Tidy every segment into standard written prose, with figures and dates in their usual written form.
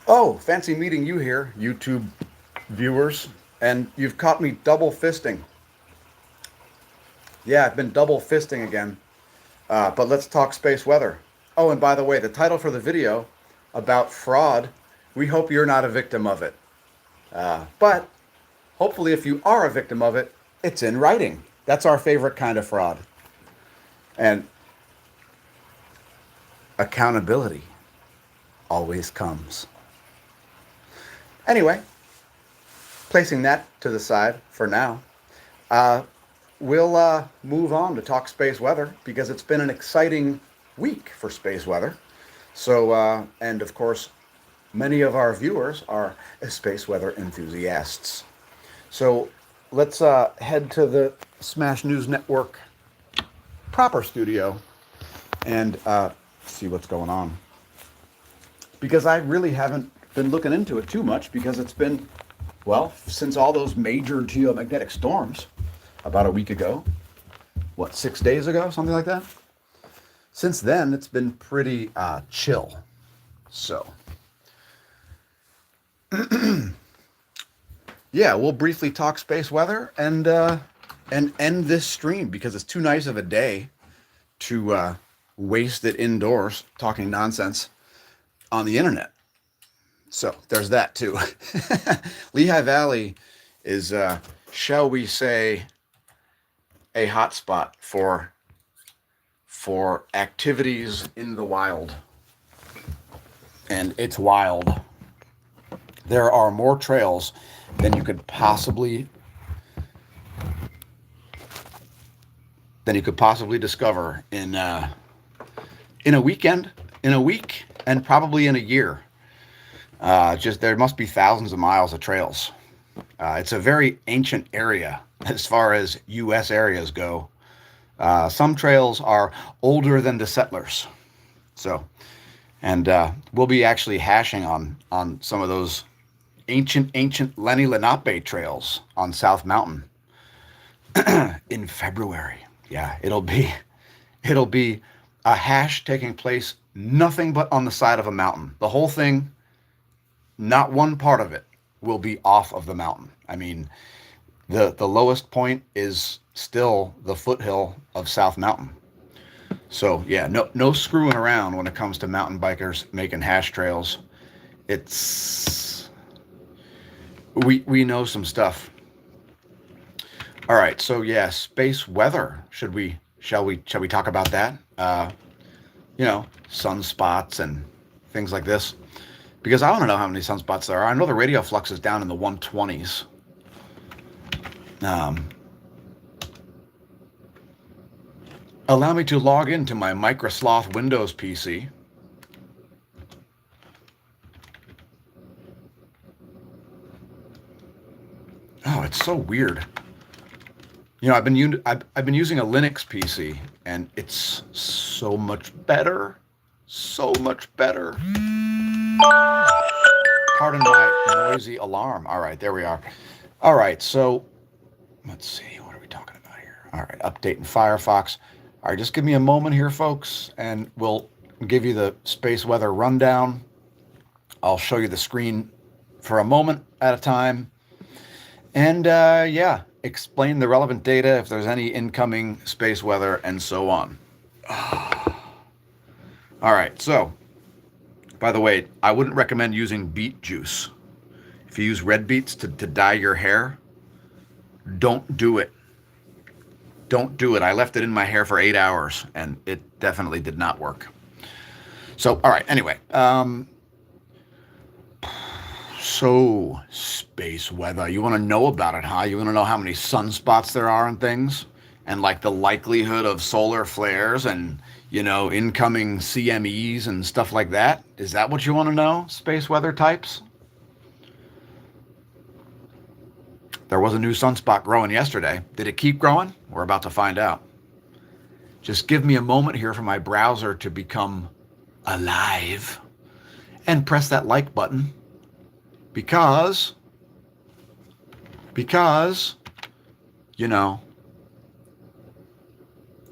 Oh, fancy meeting you here, YouTube viewers. And you've caught me double fisting. Yeah, I've been double fisting again. But let's talk space weather. Oh, and by the way, the title for the video about fraud, we hope you're not a victim of it. But hopefully, if you are a victim of it, it's in writing. That's our favorite kind of fraud. And accountability always comes. Anyway, placing that to the side for now, uh, we'll move on to talk space weather because it's been an exciting week for space weather. So, and of course, many of our viewers are space weather enthusiasts. So let's head to the Smash News Network proper studio and see what's going on. Because I really haven't been looking into it too much because it's been, well, since all those major geomagnetic storms about a week ago, what, 6 days ago, something like that? Since then, it's been pretty chill. So, yeah, we'll briefly talk space weather and end this stream because it's too nice of a day to waste it indoors talking nonsense on the internet. So there's that too. Lehigh Valley is, shall we say, a hotspot for activities in the wild, and it's wild. There are more trails than you could possibly discover in a weekend, in a week, and probably in a year. Just there must be thousands of miles of trails. It's a very ancient area as far as U.S. areas go. Some trails are older than the settlers. So, and we'll be actually hashing on some of those ancient Lenni Lenape trails on South Mountain in February. Yeah, it'll be a hash taking place nothing but on the side of a mountain. The whole thing, not one part of it will be off of the mountain. I mean, the lowest point is still the foothill of South Mountain. So yeah, no screwing around when it comes to mountain bikers making hash trails. It's we know some stuff. All right, so yeah, space weather. Shall we talk about that? Sunspots and things like this. Because I want to know how many sunspots there are. I know the radio flux is down in the 120s. Allow me to log into my Microsoft Windows PC. Oh, it's so weird. I've been using a Linux PC, and it's so much better. So much better. Pardon my noisy alarm. All right, there we are. All right, so let's see. What are we talking about here? All right, updating Firefox. All right, just give me a moment here, folks, and we'll give you the space weather rundown. I'll show you the screen for a moment at a time. And yeah, explain the relevant data, if there's any incoming space weather, and so on. All right, so, by the way, I wouldn't recommend using beet juice. If you use red beets to dye your hair, don't do it. Don't do it. I left it in my hair for 8 hours, and it definitely did not work. So, all right, anyway. So, space weather. You want to know about it, huh? You want to know how many sunspots there are and things? And like the likelihood of solar flares and, incoming CMEs and stuff like that? Is that what you want to know, space weather types? There was a new sunspot growing yesterday. Did it keep growing? We're about to find out. Just give me a moment here for my browser to become alive. And press that like button. Because,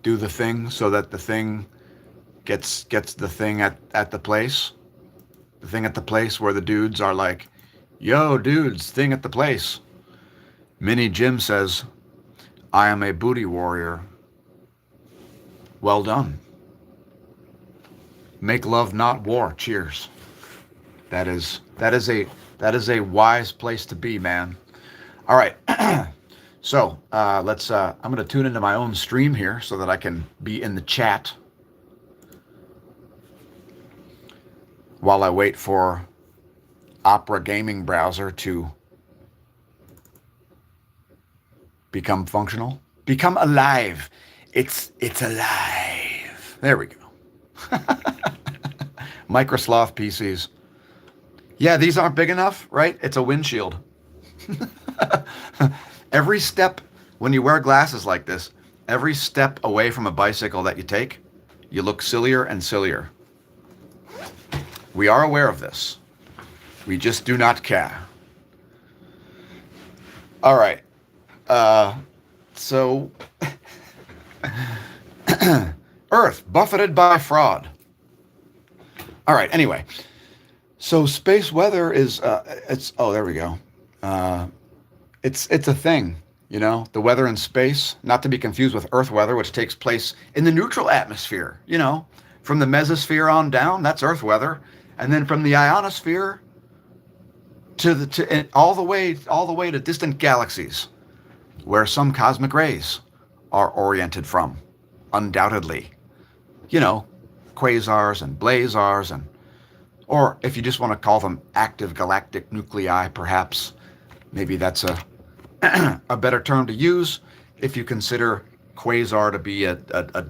do the thing so that the thing gets the thing at the place. The thing at the place where the dudes are like, yo, dudes, thing at the place. Mini Jim says, I am a booty warrior. Well done. Make love, not war. Cheers. That is a wise place to be, man. All right. So let's. I'm going to tune into my own stream here so that I can be in the chat while I wait for Opera Gaming Browser to become functional, become alive. It's alive. There we go. Microsoft PCs. Yeah, these aren't big enough, right? It's a windshield. Every step, when you wear glasses like this, every step away from a bicycle that you take, you look sillier and sillier. We are aware of this. We just do not care. All right. So, Earth buffeted by fraud. All right. Anyway, so space weather is there we go. It's a thing, you know, the weather in space, not to be confused with Earth weather, which takes place in the neutral atmosphere, you know, from the mesosphere on down, that's Earth weather, and then from the ionosphere to all the way to distant galaxies, where some cosmic rays are oriented from, undoubtedly, you know, quasars and blazars, and or if you just want to call them active galactic nuclei, perhaps. Maybe that's a better term to use if you consider quasar to be a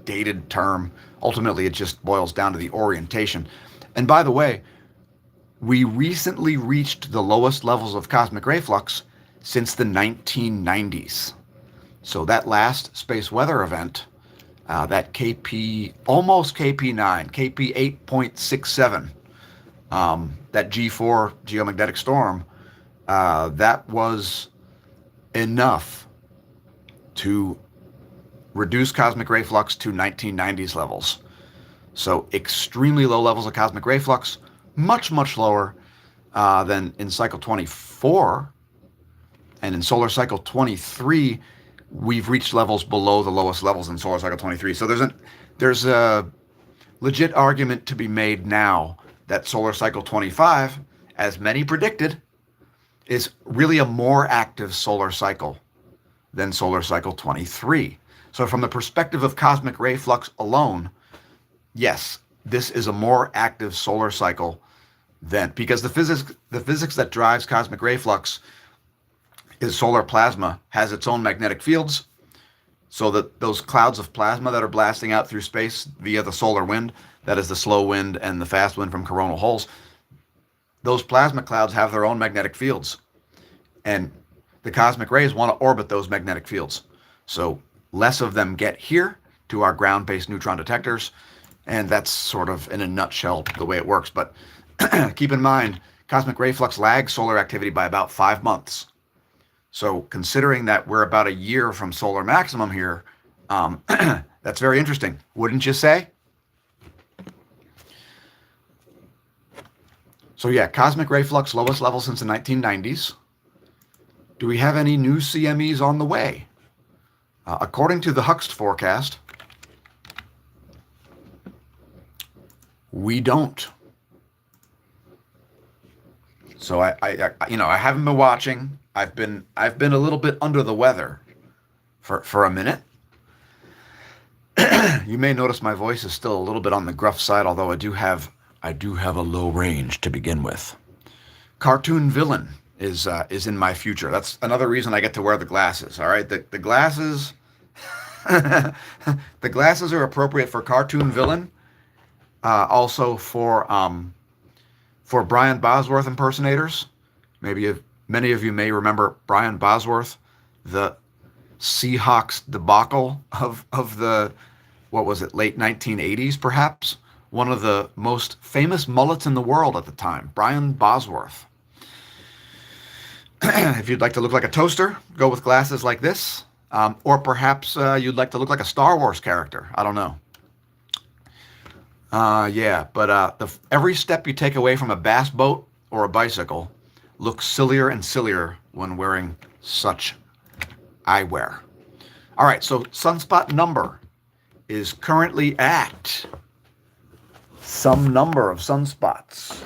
dated term. Ultimately, it just boils down to the orientation. And by the way, we recently reached the lowest levels of cosmic ray flux since the 1990s. So that last space weather event, that KP, almost KP9, KP 8.67, that G4 geomagnetic storm, that was enough to reduce cosmic ray flux to 1990s levels. So extremely low levels of cosmic ray flux, much lower than in cycle 24. And in solar cycle 23, we've reached levels below the lowest levels in solar cycle 23. So there's a legit argument to be made now that solar cycle 25, as many predicted, is really a more active solar cycle than solar cycle 23. So from the perspective of cosmic ray flux alone, yes, this is a more active solar cycle than, because the physics that drives cosmic ray flux is solar plasma has its own magnetic fields, so that those clouds of plasma that are blasting out through space via the solar wind, that is the slow wind and the fast wind from coronal holes, those plasma clouds have their own magnetic fields, and the cosmic rays want to orbit those magnetic fields. So less of them get here to our ground-based neutron detectors, and that's sort of, in a nutshell, the way it works. But keep in mind, cosmic ray flux lags solar activity by about 5 months. So considering that we're about a year from solar maximum here, that's very interesting, wouldn't you say? So yeah, cosmic ray flux, lowest level since the 1990s. Do we have any new CMEs on the way? According to the Huxt forecast, we don't. So I haven't been watching. I've been a little bit under the weather for a minute. You may notice my voice is still a little bit on the gruff side, although I do have a low range to begin with. Cartoon villain is in my future. That's another reason I get to wear the glasses. All right, the glasses, the glasses are appropriate for cartoon villain. Also for Brian Bosworth impersonators. Many of you may remember Brian Bosworth, the Seahawks debacle of the, what was it, late 1980s perhaps? One of the most famous mullets in the world at the time, Brian Bosworth. If you'd like to look like a toaster, go with glasses like this. Or perhaps you'd like to look like a Star Wars character. I don't know. Yeah, but every step you take away from a bass boat or a bicycle looks sillier and sillier when wearing such eyewear. All right, so sunspot number is currently at some number of sunspots.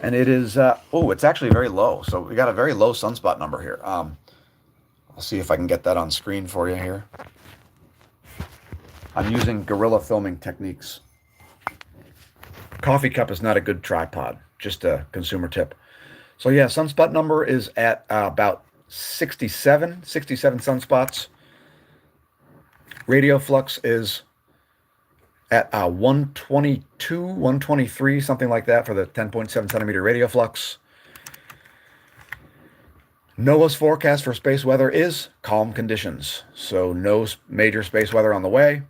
And it is, oh, it's actually very low. So we got a very low sunspot number here. I'll see if I can get that on screen for you here. I'm using guerrilla filming techniques. Coffee cup is not a good tripod, just a consumer tip. So yeah, sunspot number is at about 67 sunspots. Radio flux is at 122, 123, something like that for the 10.7 centimeter radio flux. NOAA's forecast for space weather is calm conditions, so no major space weather on the way.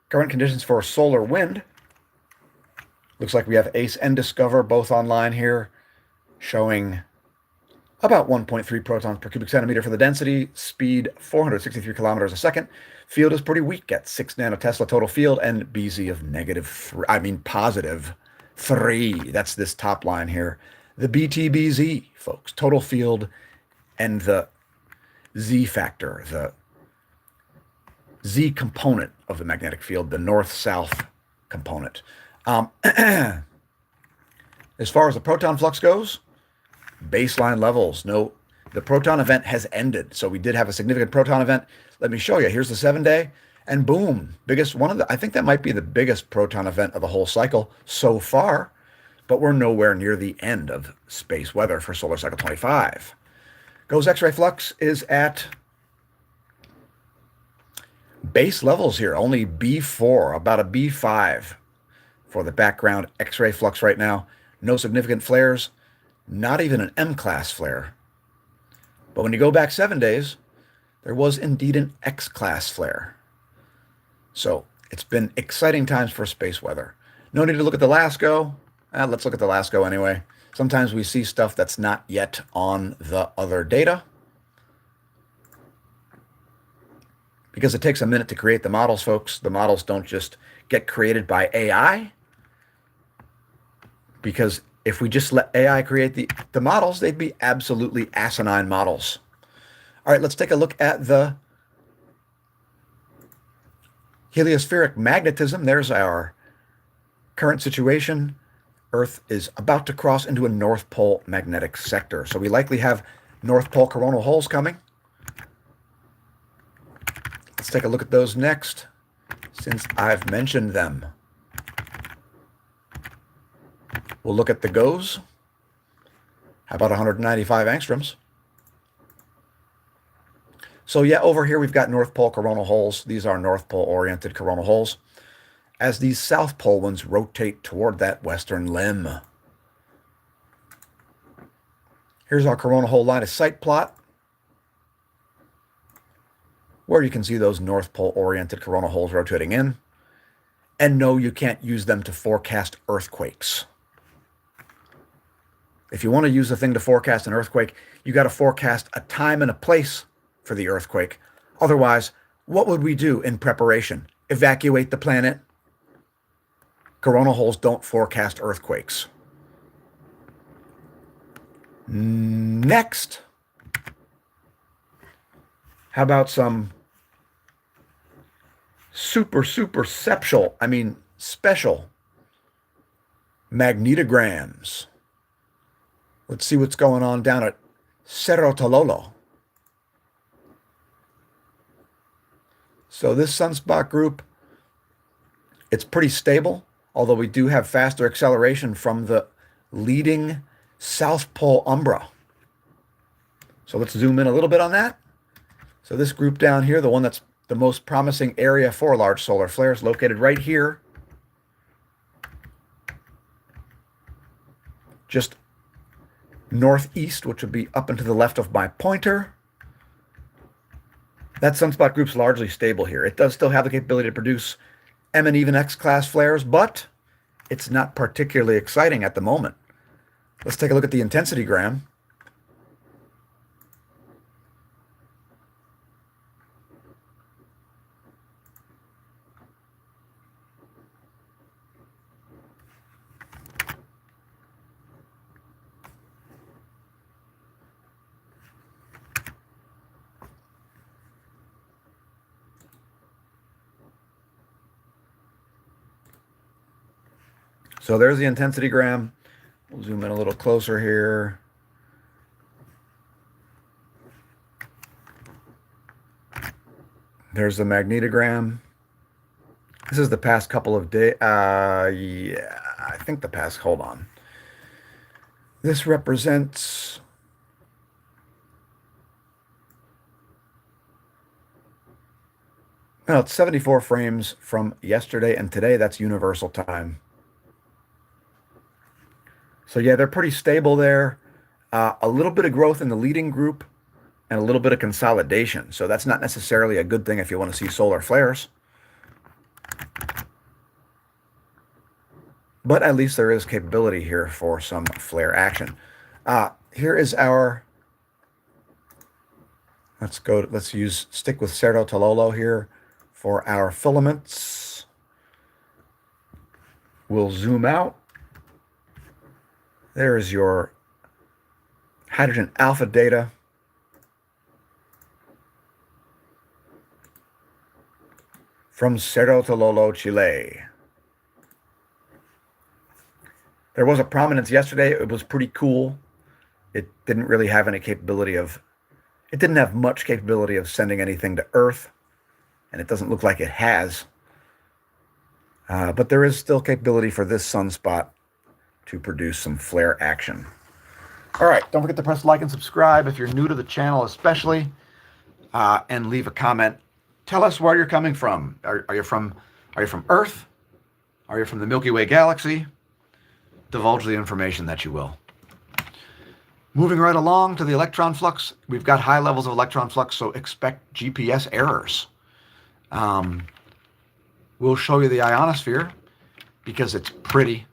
Current conditions for solar wind. Looks like we have ACE and Discover both online here, showing about 1.3 protons per cubic centimeter for the density, speed 463 kilometers a second. Field is pretty weak at 6 nanotesla total field, and BZ of positive 3. That's this top line here. The BTBZ, folks, total field and the Z factor, the Z component of the magnetic field, the north-south component. As far as the proton flux goes, baseline levels. No, the proton event has ended. So we did have a significant proton event. Let me show you. Here's the 7-day, and boom, biggest one of the. I think that might be the biggest proton event of the whole cycle so far. But we're nowhere near the end of space weather for solar cycle 25. GOES X-ray flux is at base levels here, only B4, about a B5 for the background X-ray flux right now. No significant flares, not even an M-class flare. But when you go back 7 days, there was indeed an X-class flare. So it's been exciting times for space weather. No need to look at the LASCO. Let's look at the LASCO anyway. Sometimes we see stuff that's not yet on the other data, because it takes a minute to create the models, folks. The models don't just get created by AI, because if we just let AI create the models, they'd be absolutely asinine models. All right, let's take a look at the heliospheric magnetism. There's our current situation. Earth is about to cross into a North Pole magnetic sector. So we likely have North Pole coronal holes coming. Let's take a look at those next, since I've mentioned them. We'll look at the GOES. How about 195 angstroms? So yeah, over here we've got North Pole coronal holes. These are North Pole oriented coronal holes, as these South Pole ones rotate toward that western limb. Here's our coronal hole line of sight plot, where you can see those North Pole oriented coronal holes rotating in. And no, you can't use them to forecast earthquakes. If you want to use the thing to forecast an earthquake, you got to forecast a time and a place for the earthquake. Otherwise, what would we do in preparation? Evacuate the planet? Coronal holes don't forecast earthquakes. Next, how about some special magnetograms? Let's see what's going on down at Cerro Tololo. So this sunspot group, it's pretty stable, although we do have faster acceleration from the leading South Pole umbra. So let's zoom in a little bit on that. So this group down here, the one that's the most promising area for large solar flares, located right here, just northeast, which would be up and to the left of my pointer. That sunspot group's largely stable here. It does still have the capability to produce M and even X-class flares, but it's not particularly exciting at the moment. Let's take a look at the intensity gram. So there's the intensity gram. We'll zoom in a little closer here. There's the magnetogram. This is the past couple of days. Yeah, I think the past, hold on. This represents, well, it's 74 frames from yesterday and today. That's universal time. So yeah, they're pretty stable there. A little bit of growth in the leading group and a little bit of consolidation. So that's not necessarily a good thing if you want to see solar flares. But at least there is capability here for some flare action. Here is our, stick with Cerro Tololo here for our filaments. We'll zoom out. There is your hydrogen alpha data. From Cerro Tololo, Chile. There was a prominence yesterday. It was pretty cool. It didn't really have any capability of, it didn't have much capability of sending anything to Earth, and it doesn't look like it has. But there is still capability for this sunspot to produce some flare action. All right, don't forget to press like and subscribe if you're new to the channel especially, and leave a comment. Tell us where you're coming from. Are you from Earth? Are you from the Milky Way galaxy? Divulge the information that you will. Moving right along to the electron flux. We've got high levels of electron flux, so expect GPS errors. We'll show you the ionosphere because it's pretty.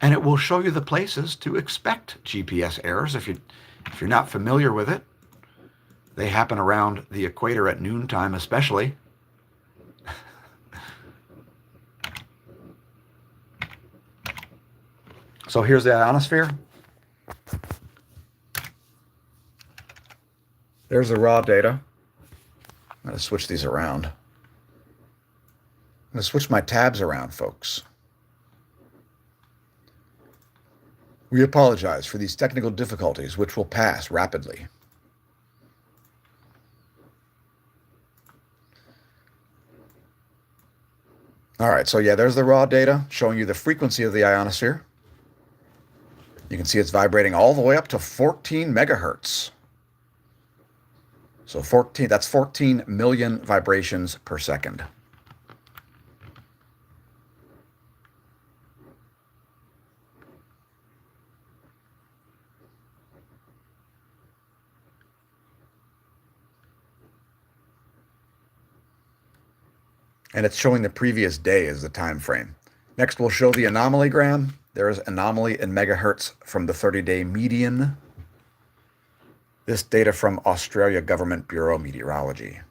And it will show you the places to expect GPS errors if you're not familiar with it. They happen around the equator at noontime especially. So here's the ionosphere. There's the raw data. I'm going to switch these around. I'm going to switch my tabs around, folks. We apologize for these technical difficulties, which will pass rapidly. All right, so yeah, there's the raw data showing you the frequency of the ionosphere. You can see it's vibrating all the way up to 14 megahertz. So that's 14 million vibrations per second. And it's showing the previous day as the time frame. Next, we'll show the anomalygram. There is anomaly in megahertz from the 30-day median. This data from Australia Government Bureau of Meteorology.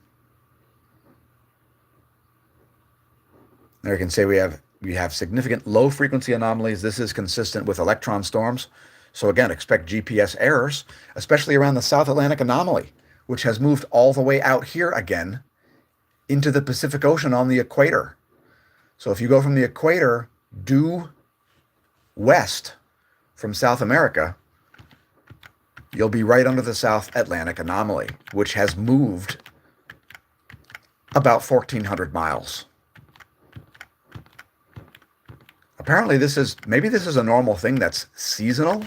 There you can say we have significant low frequency anomalies. This is consistent with electron storms. So again, expect GPS errors, especially around the South Atlantic anomaly, which has moved all the way out here again into the Pacific Ocean on the equator. So if you go from the equator due west from South America, you'll be right under the South Atlantic anomaly, which has moved about 1,400 miles. Apparently maybe this is a normal thing that's seasonal,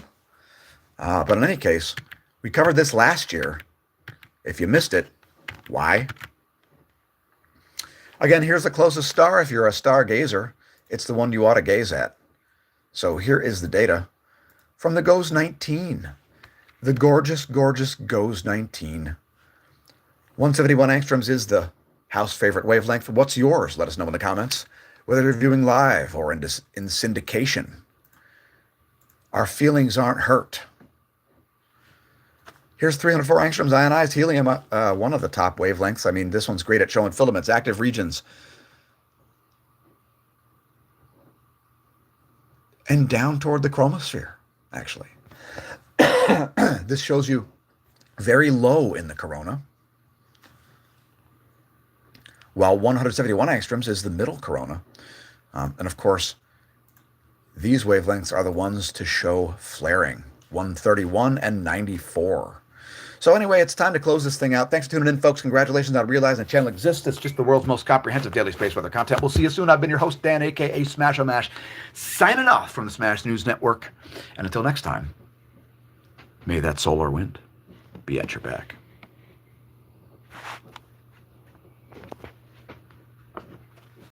but in any case, we covered this last year. If you missed it, why? Again, here's the closest star. If you're a stargazer, it's the one you ought to gaze at. So here is the data from the GOES 19. The gorgeous, gorgeous GOES 19. 171 angstroms is the house favorite wavelength. What's yours? Let us know in the comments, whether you're viewing live or in syndication. Our feelings aren't hurt. Here's 304 angstroms ionized helium, one of the top wavelengths. I mean, this one's great at showing filaments, active regions. And down toward the chromosphere, actually. This shows you very low in the corona, while 171 angstroms is the middle corona. And of course, These wavelengths are the ones to show flaring, 131 and 94. So anyway, it's time to close this thing out. Thanks for tuning in, folks. Congratulations on realizing the channel exists. It's just the world's most comprehensive daily space weather content. We'll see you soon. I've been your host, Dan, a.k.a. Smash-O-Mash, signing off from the Smash News Network. And until next time, may that solar wind be at your back.